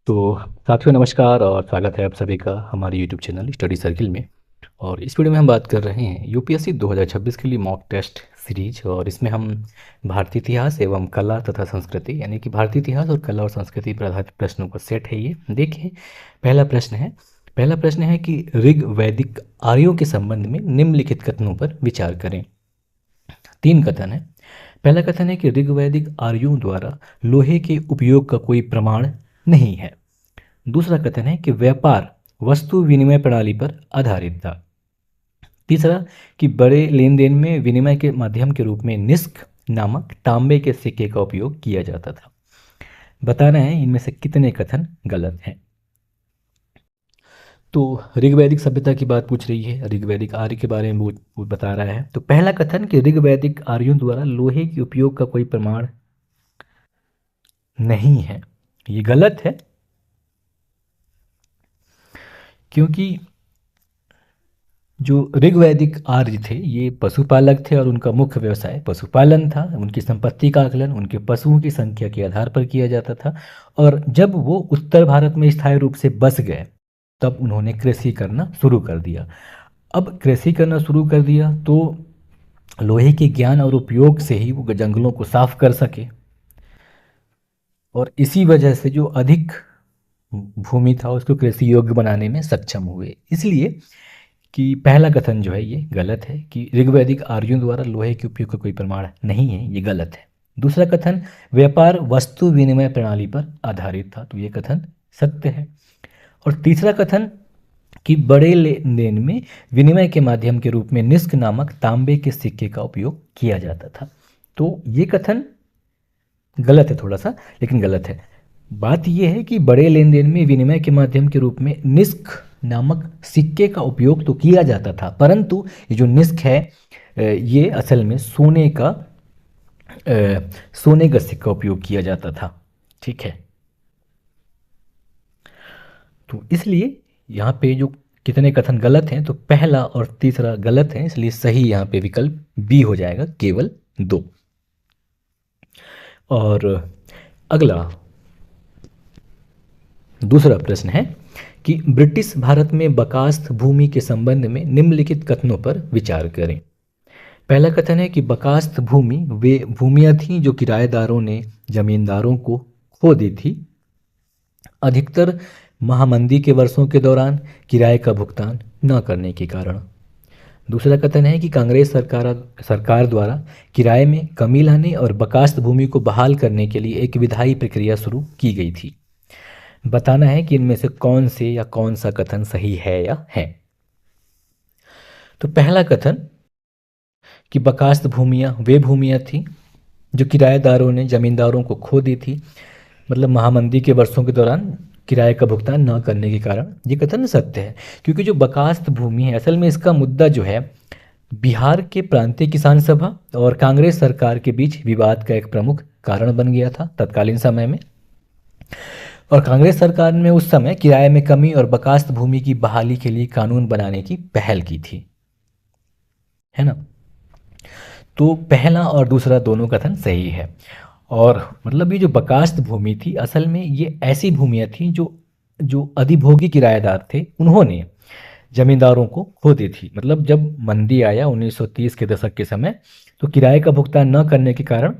तो साथियों नमस्कार और स्वागत है आप सभी का हमारे यूट्यूब चैनल स्टडी सर्किल में। और इस वीडियो में हम बात कर रहे हैं यूपीएससी 2026 के लिए मॉक टेस्ट सीरीज। और इसमें हम भारतीय इतिहास एवं कला तथा संस्कृति यानी कि भारतीय इतिहास और कला और संस्कृति पर आधारित प्रश्नों का सेट है। ये देखिए, पहला प्रश्न है कि ऋग वैदिक आर्यों के संबंध में निम्नलिखित कथनों पर विचार करें। 3 कथन है। पहला कथन है कि ऋग वैदिक आर्यों द्वारा लोहे के उपयोग का कोई प्रमाण नहीं है। दूसरा कथन है कि व्यापार वस्तु विनिमय प्रणाली पर आधारित था। तीसरा कि बड़े लेन देन में विनिमय के माध्यम के रूप में निस्क नामक तांबे के सिक्के का उपयोग किया जाता था। बताना है इनमें से कितने कथन गलत हैं। तो ऋग्वैदिक सभ्यता की बात पूछ रही है, ऋग्वैदिक आर्य के बारे में वो बता रहा है। तो पहला कथन कि ऋग्वैदिक आर्यों द्वारा लोहे के उपयोग का कोई प्रमाण नहीं है, ये गलत है। क्योंकि जो ऋग्वैदिक आर्य थे ये पशुपालक थे और उनका मुख्य व्यवसाय पशुपालन था। उनकी संपत्ति का आकलन उनके पशुओं की संख्या के आधार पर किया जाता था। और जब वो उत्तर भारत में स्थायी रूप से बस गए तब उन्होंने कृषि करना शुरू कर दिया। अब कृषि करना शुरू कर दिया तो लोहे के ज्ञान और उपयोग से ही वो जंगलों को साफ कर सके। और इसी वजह से जो अधिक भूमि था उसको कृषि योग्य बनाने में सक्षम हुए। इसलिए कि पहला कथन जो है ये गलत है कि ऋग्वैदिक आर्यों द्वारा लोहे के उपयोग का कोई प्रमाण नहीं है, ये गलत है। दूसरा कथन व्यापार वस्तु विनिमय प्रणाली पर आधारित था, तो ये कथन सत्य है। और तीसरा कथन कि बड़े लेन देन में विनिमय के माध्यम के रूप में निस्क नामक तांबे के सिक्के का उपयोग किया जाता था, तो ये कथन गलत है थोड़ा सा, लेकिन गलत है। बात यह है कि बड़े लेन देन में विनिमय के माध्यम के रूप में निस्क नामक सिक्के का उपयोग तो किया जाता था, परंतु ये जो निस्क है ये असल में सोने का सिक्का उपयोग किया जाता था। ठीक है, तो इसलिए यहाँ पे जो कितने कथन गलत हैं, तो पहला और तीसरा गलत है, इसलिए सही यहाँ पे विकल्प बी हो जाएगा, केवल 2। और अगला दूसरा प्रश्न है कि ब्रिटिश भारत में बकास्त भूमि के संबंध में निम्नलिखित कथनों पर विचार करें। पहला कथन है कि बकास्त भूमि वे भूमियां थीं जो किराएदारों ने जमींदारों को खो दी थी, अधिकतर महामंदी के वर्षों के दौरान किराए का भुगतान न करने के कारण। दूसरा कथन है कि कांग्रेस सरकार द्वारा किराए में कमी लाने और बकास्त भूमि को बहाल करने के लिए एक विधायी प्रक्रिया शुरू की गई थी। बताना है कि इनमें से कौन से या कौन सा कथन सही है या है। तो पहला कथन कि बकास्त भूमियां वे भूमियां थीं जो किराएदारों ने जमींदारों को खो दी थी, मतलब महामंदी के वर्षों के दौरान किराए का भुगतान न करने के कारण, ये कथन सत्य है। क्योंकि जो बकास्त भूमि है असल में इसका मुद्दा जो है बिहार के प्रांतीय किसान सभा और कांग्रेस सरकार के बीच विवाद का एक प्रमुख कारण बन गया था तत्कालीन समय में। और कांग्रेस सरकार ने उस समय किराए में कमी और बकास्त भूमि की बहाली के लिए कानून बनाने की पहल की थी, है ना। तो पहला और दूसरा दोनों कथन सही है। और मतलब ये जो बकास्त भूमि थी असल में ये ऐसी भूमियां थी जो जो अधिभोगी किराएदार थे उन्होंने जमींदारों को खो दी थी। मतलब जब मंदी आया 1930 के दशक के समय, तो किराए का भुगतान न करने के कारण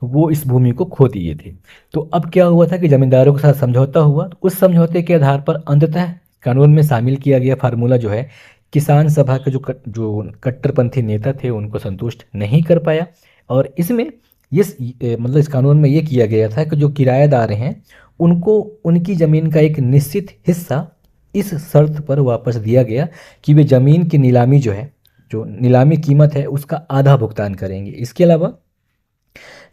वो इस भूमि को खो दिए थे। तो अब क्या हुआ था कि जमींदारों के साथ समझौता हुआ, तो उस समझौते के आधार पर अंततः कानून में शामिल किया गया फार्मूला जो है किसान सभा के जो कट्टरपंथी नेता थे उनको संतुष्ट नहीं कर पाया। और इसमें मतलब इस कानून में ये किया गया था कि जो किराएदार हैं उनको उनकी ज़मीन का एक निश्चित हिस्सा इस शर्त पर वापस दिया गया कि वे ज़मीन की नीलामी जो है, जो नीलामी कीमत है उसका आधा भुगतान करेंगे। इसके अलावा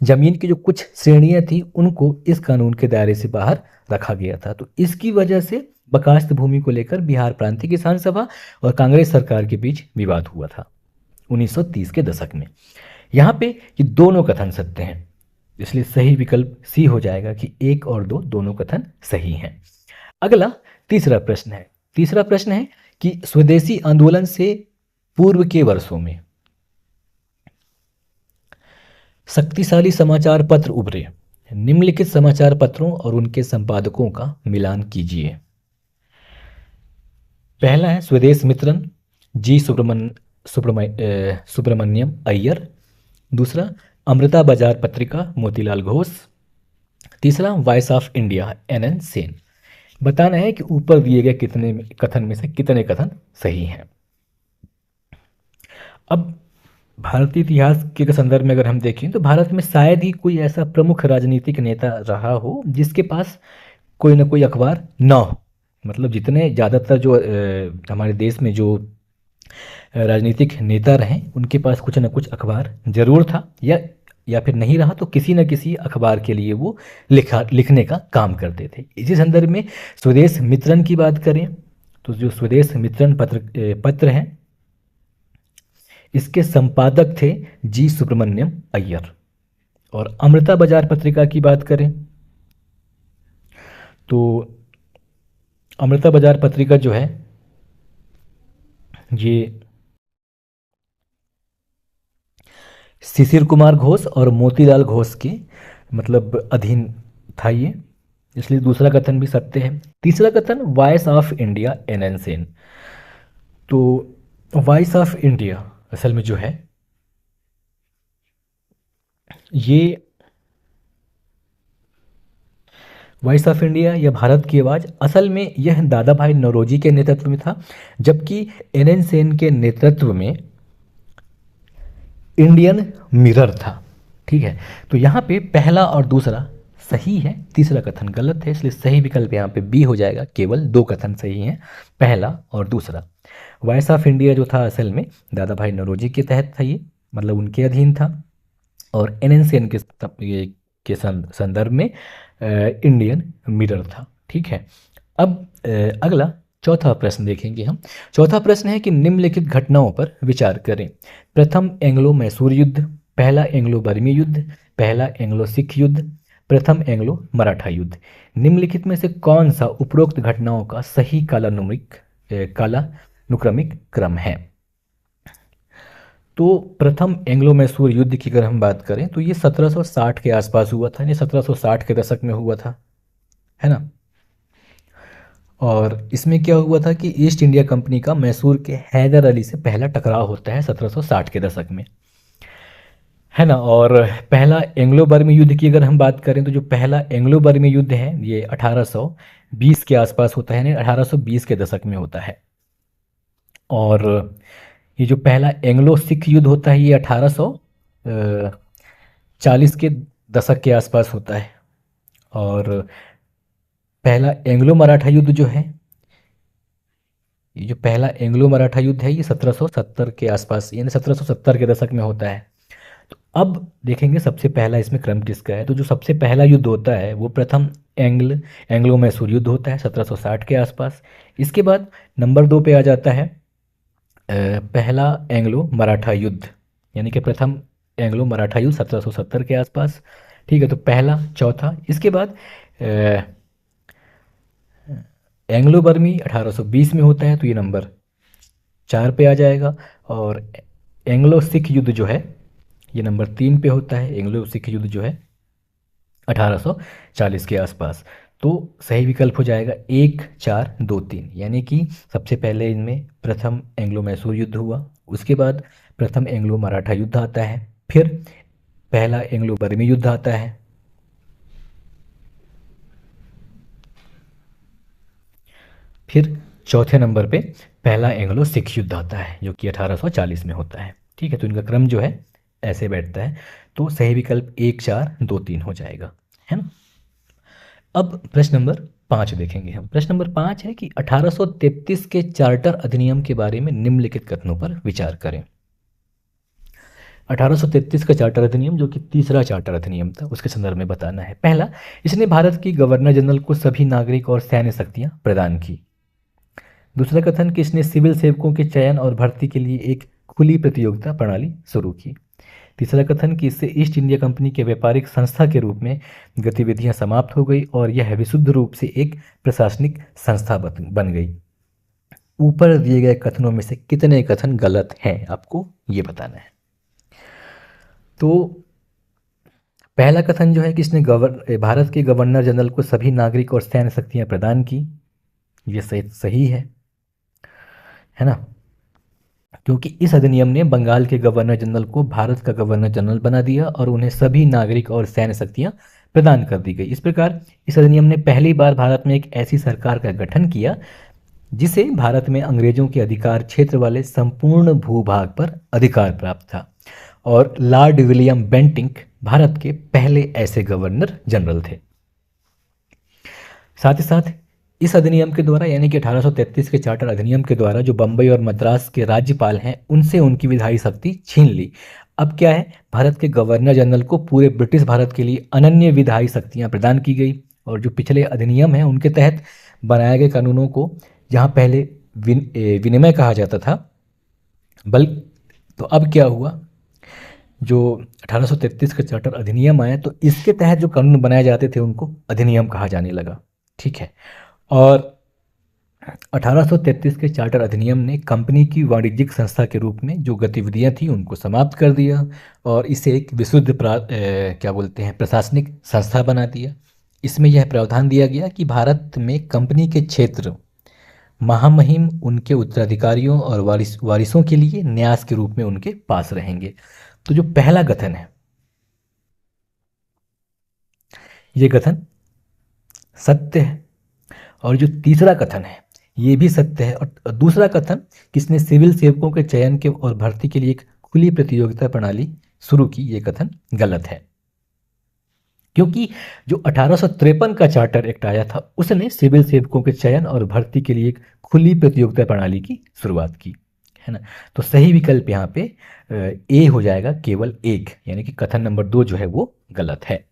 जमीन की जो कुछ श्रेणियां थी उनको इस कानून के दायरे से बाहर रखा गया था। तो इसकी वजह से बकास्त भूमि को लेकर बिहार प्रांतीय किसान सभा और कांग्रेस सरकार के बीच विवाद हुआ था 1930 के दशक में। यहाँ पे ये दोनों कथन सत्य हैं, इसलिए सही विकल्प सी हो जाएगा कि 1 और 2 दोनों कथन सही हैं। अगला तीसरा प्रश्न है कि स्वदेशी आंदोलन से पूर्व के वर्षों में शक्तिशाली समाचार पत्र उभरे, निम्नलिखित समाचार पत्रों और उनके संपादकों का मिलान कीजिए। पहला है स्वदेश मित्रन, जी सुब्रमण्यम अय्यर। दूसरा अमृता बाजार पत्रिका, मोतीलाल घोष। तीसरा voice of India, NN Sen. बताना है कि ऊपर दिए गए कितने कथन में से कितने कथन सही हैं। अब भारतीय इतिहास के संदर्भ में अगर हम देखें तो भारत में शायद ही कोई ऐसा प्रमुख राजनीतिक नेता रहा हो जिसके पास कोई ना कोई अखबार ना हो। मतलब जितने ज़्यादातर जो हमारे देश में जो राजनीतिक नेता रहे उनके पास कुछ ना कुछ अखबार जरूर था, या फिर नहीं रहा तो किसी न किसी अखबार के लिए वो लिखने का काम करते थे। इसी संदर्भ में स्वदेश मित्रन की बात करें तो जो स्वदेश मित्रन पत्र हैं इसके संपादक थे जी सुब्रमण्यम अय्यर। और अमृता बाजार पत्रिका की बात करें तो अमृता बाजार पत्रिका जो है ये शिशिर कुमार घोष और मोतीलाल घोष के मतलब अधीन था ये, इसलिए दूसरा कथन भी सत्य है। तीसरा कथन voice of India, NN Sen. तो वॉइस ऑफ इंडिया असल में जो है ये वॉइस ऑफ इंडिया या भारत की आवाज़ असल में यह दादा भाई नौरोजी के नेतृत्व में था, जबकि NN सेन के नेतृत्व में इंडियन मिरर था। ठीक है, तो यहाँ पे पहला और दूसरा सही है, तीसरा कथन गलत है, इसलिए सही विकल्प यहाँ पे बी हो जाएगा। केवल दो कथन सही हैं, पहला और दूसरा। वॉइस ऑफ इंडिया जो था असल में दादा भाई नौरोजी के तहत था, ये मतलब उनके अधीन था। और NN सेन के संदर्भ में इंडियन मिरर था। ठीक है, अब अगला चौथा प्रश्न देखेंगे हम। चौथा प्रश्न है कि निम्नलिखित घटनाओं पर विचार करें। प्रथम एंग्लो मैसूर युद्ध, पहला एंग्लो बर्मी युद्ध, पहला एंग्लो सिख युद्ध, प्रथम एंग्लो मराठा युद्ध। निम्नलिखित में से कौन सा उपरोक्त घटनाओं का सही कालानुक्रमिक क्रम है? तो प्रथम एंग्लो मैसूर युद्ध की अगर हम बात करें तो ये 1760 के आसपास हुआ था, ये 1760 के दशक में हुआ था, है ना। और इसमें क्या हुआ था कि ईस्ट इंडिया कंपनी का मैसूर के हैदर अली से पहला टकराव होता है 1760 के दशक में, है ना। और पहला एंग्लो बर्मी युद्ध की अगर हम बात करें तो जो पहला एंग्लो बर्मी युद्ध है ये 1820 के आसपास होता है, यानी 1820 के दशक में होता है। और ये जो पहला एंग्लो सिख युद्ध होता है ये 1840 के दशक के आसपास होता है। और पहला एंग्लो मराठा युद्ध जो है, ये जो पहला एंग्लो मराठा युद्ध है ये 1770 के आसपास यानी 1770 के दशक में होता है। तो अब देखेंगे सबसे पहला इसमें क्रम किसका है। तो जो सबसे पहला युद्ध होता है वो प्रथम एंग्लो मैसूर युद्ध होता है 1760 के आसपास। इसके बाद नंबर 2 पे आ जाता है पहला एंग्लो मराठा युद्ध, यानी कि प्रथम एंग्लो मराठा युद्ध 1770 के आसपास। ठीक है, तो पहला चौथा। इसके बाद एंग्लो बर्मी 1820 में होता है, तो ये नंबर 4 पे आ जाएगा। और एंग्लो सिख युद्ध जो है ये नंबर 3 पे होता है। एंग्लो सिख युद्ध जो है 1840 के आसपास। तो सही विकल्प हो जाएगा 1, 4, 2, 3, यानी कि सबसे पहले इनमें प्रथम एंग्लो मैसूर युद्ध हुआ, उसके बाद प्रथम एंग्लो मराठा युद्ध आता है, फिर पहला एंग्लो बर्मी युद्ध आता है, फिर चौथे नंबर पे पहला एंग्लो सिख युद्ध आता है जो कि 1840 में होता है। ठीक है, तो इनका क्रम जो है ऐसे बैठता है। तो सही विकल्प 1, 4, 2, 3 हो जाएगा, है ना। अब प्रश्न नंबर 5 देखेंगे हम। प्रश्न नंबर 5 है कि 1833 के चार्टर अधिनियम के बारे में निम्नलिखित कथनों पर विचार करें। 1833 का चार्टर अधिनियम जो कि तीसरा चार्टर अधिनियम था उसके संदर्भ में बताना है। पहला, इसने भारत की गवर्नर जनरल को सभी नागरिक और सैन्य शक्तियां प्रदान की। दूसरा कथन कि इसने सिविल सेवकों के चयन और भर्ती के लिए एक खुली प्रतियोगिता प्रणाली शुरू की। तीसरा कथन कि इससे ईस्ट इंडिया कंपनी के व्यापारिक संस्था के रूप में गतिविधियां समाप्त हो गई और यह विशुद्ध रूप से एक प्रशासनिक संस्था बन गई। ऊपर दिए गए कथनों में से कितने कथन गलत हैं आपको ये बताना है। तो पहला कथन जो है कि इसने भारत के गवर्नर जनरल को सभी नागरिक और सैन्य शक्तियां प्रदान की, ये सही है ना, क्योंकि इस अधिनियम ने बंगाल के गवर्नर जनरल को भारत का गवर्नर जनरल बना दिया और उन्हें सभी नागरिक और सैन्य शक्तियां प्रदान कर दी गई। इस प्रकार इस अधिनियम ने पहली बार भारत में एक ऐसी सरकार का गठन किया जिसे भारत में अंग्रेजों के अधिकार क्षेत्र वाले संपूर्ण भूभाग पर अधिकार प्राप्त था, और लॉर्ड विलियम बेंटिंक भारत के पहले ऐसे गवर्नर जनरल थे। साथ ही साथ इस अधिनियम के द्वारा यानी कि 1833 के चार्टर अधिनियम के द्वारा जो बंबई और मद्रास के राज्यपाल हैं उनसे उनकी विधायी शक्ति छीन ली। अब क्या है, भारत के गवर्नर जनरल को पूरे ब्रिटिश भारत के लिए अनन्य विधायी शक्तियां प्रदान की गई, और जो पिछले अधिनियम हैं उनके तहत बनाए गए कानूनों को जहां पहले विनिमय कहा जाता था, तो अब क्या हुआ, जो 1833 का चार्टर अधिनियम आया तो इसके तहत जो कानून बनाए जाते थे उनको अधिनियम कहा जाने लगा। ठीक है, और 1833 के चार्टर अधिनियम ने कंपनी की वाणिज्यिक संस्था के रूप में जो गतिविधियां थी उनको समाप्त कर दिया और इसे एक विशुद्ध प्रशासनिक संस्था बना दिया। इसमें यह प्रावधान दिया गया कि भारत में कंपनी के क्षेत्र महामहिम उनके उत्तराधिकारियों और वारिसों के लिए न्यास के रूप में उनके पास रहेंगे। तो जो पहला कथन है ये कथन सत्य है, और जो तीसरा कथन है ये भी सत्य है, और दूसरा कथन किसने सिविल सेवकों के चयन के और भर्ती के लिए एक खुली प्रतियोगिता प्रणाली शुरू की, ये कथन गलत है, क्योंकि जो 1853 का चार्टर एक्ट आया था उसने सिविल सेवकों के चयन और भर्ती के लिए एक खुली प्रतियोगिता प्रणाली की शुरुआत की, है ना। तो सही विकल्प यहाँ पे ए हो जाएगा, केवल एक, यानी कि कथन नंबर 2 जो है वो गलत है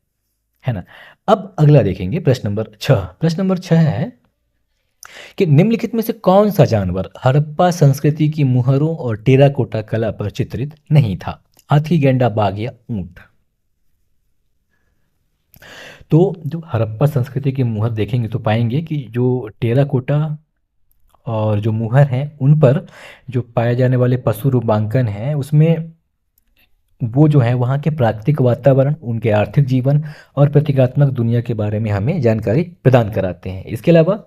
ना। अब अगला देखेंगे प्रश्न नंबर 6। प्रश्न नंबर 6 है कि निम्नलिखित में से कौन सा जानवर हड़प्पा संस्कृति की मुहरों और टेराकोटा कला पर चित्रित नहीं था, हाथी, गैंडा, बाघ या ऊंट। तो जो हड़प्पा संस्कृति की मुहर देखेंगे तो पाएंगे कि जो टेराकोटा और जो मुहर हैं उन पर जो पाए जाने वाले पशु रूपांकन हैं उसमें वो जो है वहाँ के प्राकृतिक वातावरण, उनके आर्थिक जीवन और प्रतीकात्मक दुनिया के बारे में हमें जानकारी प्रदान कराते हैं। इसके अलावा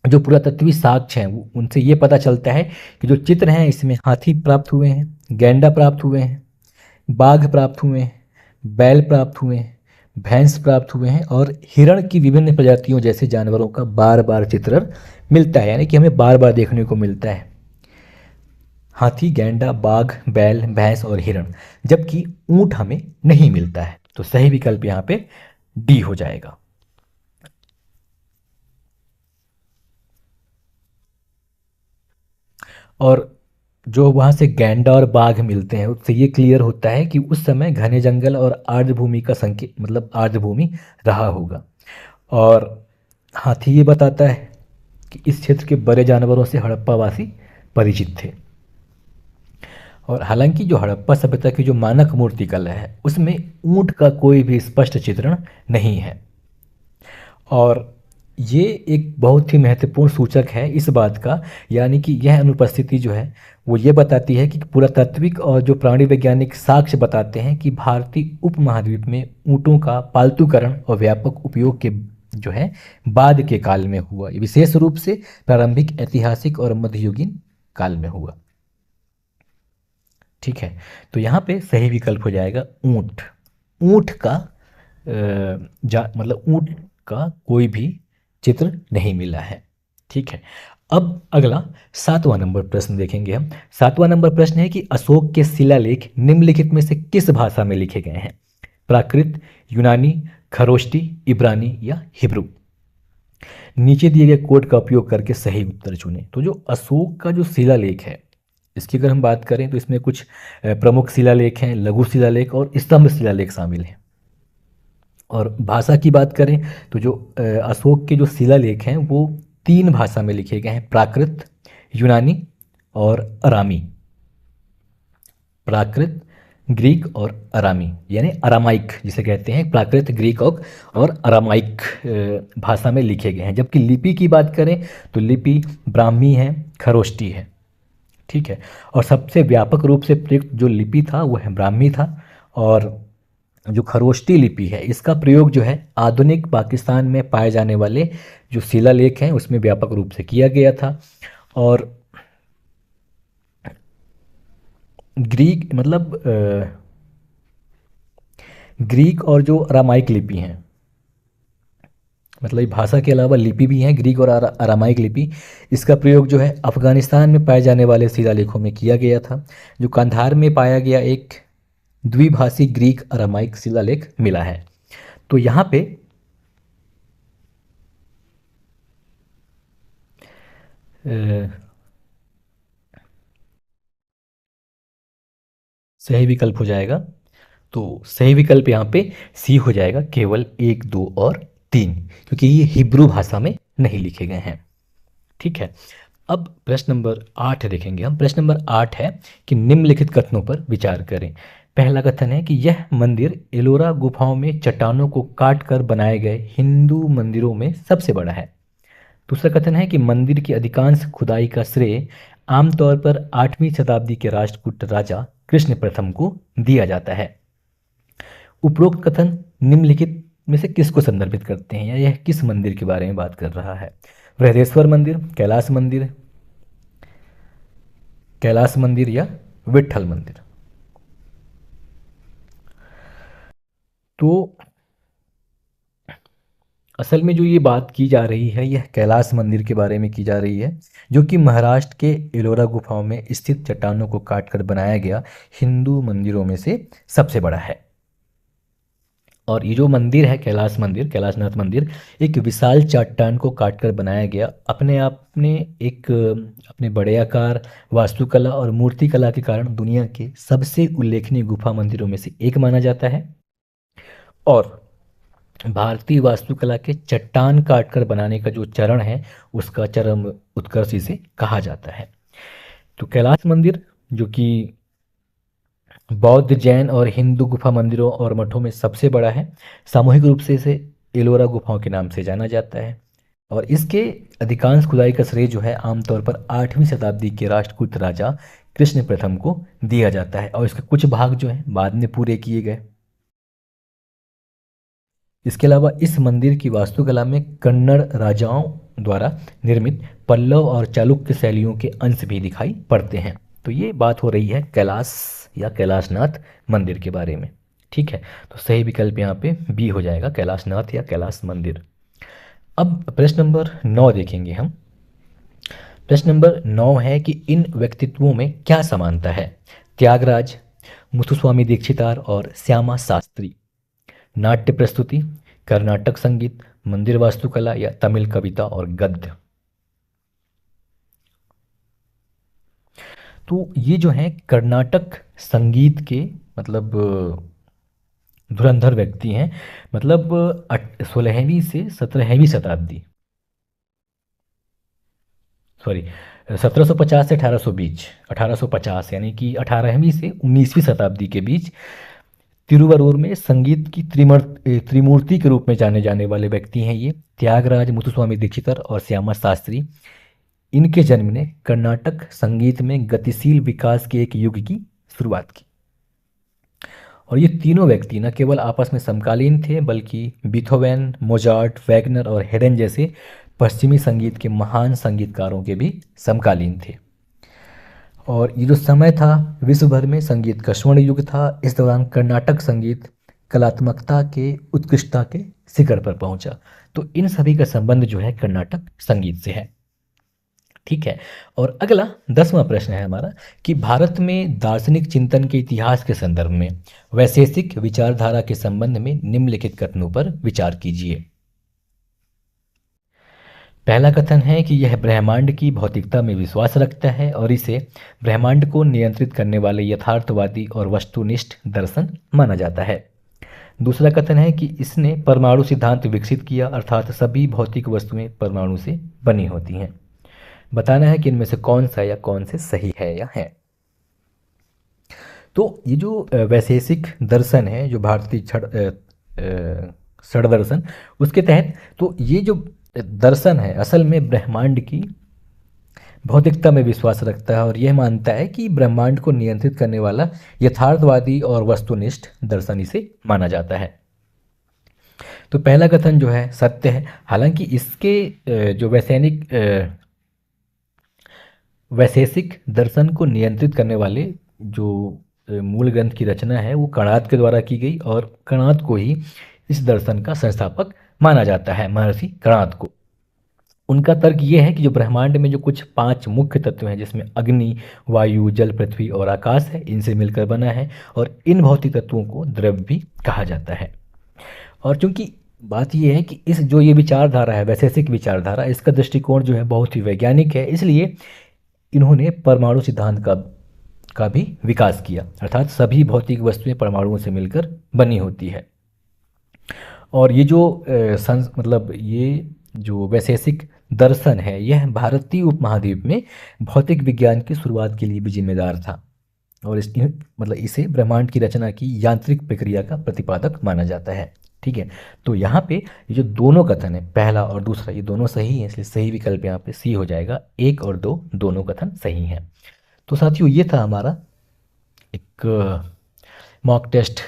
जो पुरातत्वीय साक्ष्य हैं उनसे ये पता चलता है कि जो चित्र हैं इसमें हाथी प्राप्त हुए हैं, गैंडा प्राप्त हुए हैं, बाघ प्राप्त हुए हैं, बैल प्राप्त हुए हैं, भैंस प्राप्त हुए हैं, और हिरण की विभिन्न प्रजातियों जैसे जानवरों का बार बार चित्रण मिलता है, यानी कि हमें बार बार देखने को मिलता है हाथी, गैंडा, बाघ, बैल, भैंस और हिरण, जबकि ऊंट हमें नहीं मिलता है। तो सही विकल्प यहाँ पे डी हो जाएगा। और जो वहाँ से गैंडा और बाघ मिलते हैं उससे ये क्लियर होता है कि उस समय घने जंगल और आर्द्रभूमि का संकेत मतलब आर्द्रभूमि रहा होगा। और हाथी ये बताता है कि इस क्षेत्र के बड़े जानवरों से हड़प्पावासी परिचित थे। और हालांकि जो हड़प्पा सभ्यता की जो मानक मूर्तिकला है उसमें ऊंट का कोई भी स्पष्ट चित्रण नहीं है। और ये एक बहुत ही महत्वपूर्ण सूचक है इस बात का, यानी कि यह अनुपस्थिति जो है वो ये बताती है कि पुरातात्विक और जो प्राणी वैज्ञानिक साक्ष्य बताते हैं कि भारतीय उपमहाद्वीप में ऊँटों का पालतूकरण और व्यापक उपयोग के जो है बाद के काल में हुआ, विशेष रूप से प्रारंभिक ऐतिहासिक और मध्ययुगीन काल में हुआ। ठीक है, तो यहाँ पे सही विकल्प हो जाएगा ऊँट। ऊँट का मतलब ऊँट का कोई भी चित्र नहीं मिला है। ठीक है, अब अगला 7वां नंबर प्रश्न देखेंगे हम। 7वां नंबर प्रश्न है कि अशोक के शिलालेख निम्नलिखित में से किस भाषा में लिखे गए हैं, प्राकृत, यूनानी, खरोष्टी, इब्रानी या हिब्रू। नीचे दिए गए कोड का उपयोग करके सही उत्तर चुनें। तो जो अशोक का जो शिलालेख है इसकी अगर हम बात करें तो इसमें कुछ प्रमुख शिलालेख हैं, लघु शिलालेख और स्तंभ शिलालेख शामिल हैं। और भाषा की बात करें तो जो अशोक के जो शिलालेख हैं वो 3 भाषा में लिखे गए हैं, प्राकृत, यूनानी और अरामी। प्राकृत, ग्रीक और अरामी, यानी अरामाइक जिसे कहते हैं, प्राकृत, ग्रीक और अरामाइक भाषा में लिखे गए हैं। जबकि लिपि की बात करें तो लिपि ब्राह्मी है, खरोष्टी है। ठीक है, और सबसे व्यापक रूप से प्रयुक्त जो लिपि था वो है ब्राह्मी था, और जो खरोष्टी लिपि है इसका प्रयोग जो है आधुनिक पाकिस्तान में पाए जाने वाले जो शिलालेख हैं उसमें व्यापक रूप से किया गया था। और ग्रीक मतलब ग्रीक और जो अरामाइक लिपि हैं, मतलब ये भाषा के अलावा लिपि भी हैं, ग्रीक और अरामाइक लिपि, इसका प्रयोग जो है अफगानिस्तान में पाए जाने वाले शिलालेखों में किया गया था। जो कंधार में पाया गया एक द्विभाषी ग्रीक अरामाइक शिलालेख मिला है। तो यहाँ पे सही विकल्प हो जाएगा, तो सही विकल्प यहाँ पे सी हो जाएगा, केवल 1, 2 और 3, क्योंकि ये हिब्रू भाषा में नहीं लिखे गए हैं। ठीक है, अब प्रश्न नंबर 8 देखेंगे हम। प्रश्न नंबर 8 है कि निम्नलिखित कथनों पर विचार करें। पहला कथन है कि यह मंदिर एलोरा गुफाओं में चट्टानों को काट कर बनाए गए हिंदू मंदिरों में सबसे बड़ा है। दूसरा कथन है कि मंदिर की अधिकांश खुदाई का श्रेय आमतौर पर 8वीं शताब्दी के राष्ट्रकूट राजा कृष्ण प्रथम को दिया जाता है। उपरोक्त कथन निम्नलिखित में से किसको संदर्भित करते हैं, या यह किस मंदिर के बारे में बात कर रहा है? बृहदेश्वर मंदिर, कैलाश मंदिर या विट्ठल मंदिर? तो असल में जो ये बात की जा रही है यह कैलाश मंदिर के बारे में की जा रही है, जो कि महाराष्ट्र के एलोरा गुफाओं में स्थित चट्टानों को काटकर बनाया गया हिंदू मंदिरों में से सबसे बड़ा है। और ये जो मंदिर है कैलाश मंदिर, कैलाशनाथ मंदिर, एक विशाल चट्टान को काटकर बनाया गया अपने आप में एक अपने बड़े आकार, वास्तुकला और मूर्तिकला के कारण दुनिया के सबसे उल्लेखनीय गुफा मंदिरों में से एक माना जाता है। और भारतीय वास्तुकला के चट्टान काटकर बनाने का जो चरण है उसका चरम उत्कर्ष इसे कहा जाता है। तो कैलाश मंदिर जो कि बौद्ध, जैन और हिंदू गुफा मंदिरों और मठों में सबसे बड़ा है, सामूहिक रूप से इसे एलोरा गुफाओं के नाम से जाना जाता है। और इसके अधिकांश खुदाई का श्रेय जो है आमतौर पर 8वीं शताब्दी के राष्ट्रकूट राजा कृष्ण प्रथम को दिया जाता है, और इसके कुछ भाग जो हैं बाद में पूरे किए गए। इसके अलावा इस मंदिर की वास्तुकला में कन्नड़ राजाओं द्वारा निर्मित पल्लव और चालुक्य शैलियों के अंश भी दिखाई पड़ते हैं। तो ये बात हो रही है कैलाश या कैलाशनाथ मंदिर के बारे में। ठीक है, तो सही विकल्प यहाँ पे बी हो जाएगा, कैलाशनाथ या कैलाश मंदिर। अब प्रश्न नंबर 9 देखेंगे हम। प्रश्न नंबर 9 है कि इन व्यक्तित्वों में क्या समानता है? त्यागराज, मुथुस्वामी दीक्षितार और श्यामा शास्त्री। नाट्य प्रस्तुति, कर्नाटक संगीत, मंदिर वास्तुकला या तमिल कविता और गद्य। तो ये जो है कर्नाटक संगीत के मतलब धुरंधर व्यक्ति हैं, मतलब 16वीं से 17वीं शताब्दी, सॉरी 1750 से 1800 बीच, 1850 यानी कि 18वीं से 19वीं शताब्दी के बीच तिरुवरूर में संगीत की त्रिमूर्ति के रूप में जाने जाने वाले व्यक्ति हैं ये त्यागराज, मुथुस्वामी दीक्षितर और श्यामा शास्त्री। इनके जन्म ने कर्नाटक संगीत में गतिशील विकास के एक युग की शुरुआत की। और ये तीनों व्यक्ति न केवल आपस में समकालीन थे, बल्कि बीथोवेन, मोजार्ट, वैगनर और हेडन जैसे पश्चिमी संगीत के महान संगीतकारों के भी समकालीन थे। और ये जो समय था विश्व भर में संगीत का स्वर्ण युग था। इस दौरान कर्नाटक संगीत कलात्मकता के उत्कृष्टता के शिखर पर पहुंचा। तो इन सभी का संबंध जो है कर्नाटक संगीत से है। ठीक है, और अगला 10वां प्रश्न है हमारा कि भारत में दार्शनिक चिंतन के इतिहास के संदर्भ में वैशेषिक विचारधारा के संबंध में निम्नलिखित कथनों पर विचार कीजिए। पहला कथन है कि यह ब्रह्मांड की भौतिकता में विश्वास रखता है और इसे ब्रह्मांड को नियंत्रित करने वाले यथार्थवादी और वस्तुनिष्ठ दर्शन माना जाता है। दूसरा कथन है कि इसने परमाणु सिद्धांत विकसित किया, अर्थात सभी भौतिक वस्तुएं परमाणु से बनी होती हैं। बताना है कि इनमें से कौन सा या कौन से सही है या है। तो ये जो वैशेषिक दर्शन है, जो भारतीय षड दर्शन, उसके तहत तो ये जो दर्शन है असल में ब्रह्मांड की भौतिकता में विश्वास रखता है और यह मानता है कि ब्रह्मांड को नियंत्रित करने वाला यथार्थवादी और वस्तुनिष्ठ दर्शन इसे माना जाता है। तो पहला कथन जो है सत्य है। हालांकि इसके जो वैशेषिक दर्शन को नियंत्रित करने वाले जो मूल ग्रंथ की रचना है वो कणाद के द्वारा की गई और कणाद को ही इस दर्शन का संस्थापक माना जाता है, महर्षि कणाद को। उनका तर्क ये है कि जो ब्रह्मांड में जो कुछ 5 मुख्य तत्व हैं जिसमें अग्नि, वायु, जल, पृथ्वी और आकाश है, इनसे मिलकर बना है और इन भौतिक तत्वों को द्रव्य भी कहा जाता है। और चूंकि बात यह है कि इस जो ये विचारधारा है, वैशेषिक विचारधारा, इसका दृष्टिकोण जो है बहुत ही वैज्ञानिक है, इसलिए इन्होंने परमाणु सिद्धांत का भी विकास किया। अर्थात सभी भौतिक वस्तुएं परमाणुओं से मिलकर बनी होती है। और ये जो मतलब ये जो वैशेषिक दर्शन है यह भारतीय उपमहाद्वीप में भौतिक विज्ञान की शुरुआत के लिए भी जिम्मेदार था और मतलब इसे ब्रह्मांड की रचना की यांत्रिक प्रक्रिया का प्रतिपादक माना जाता है। ठीक है, तो यहाँ पे ये जो दोनों कथन है, पहला और दूसरा, ये दोनों सही हैं, इसलिए सही विकल्प यहाँ पे सी हो जाएगा। 1 और 2 दोनों कथन सही हैं। तो साथियों ये था हमारा एक मॉक टेस्ट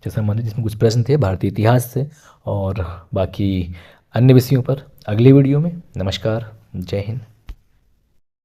से संबंधित, जिसमें कुछ प्रश्न थे भारतीय इतिहास से और बाकी अन्य विषयों पर अगले वीडियो में। नमस्कार, जय हिंद।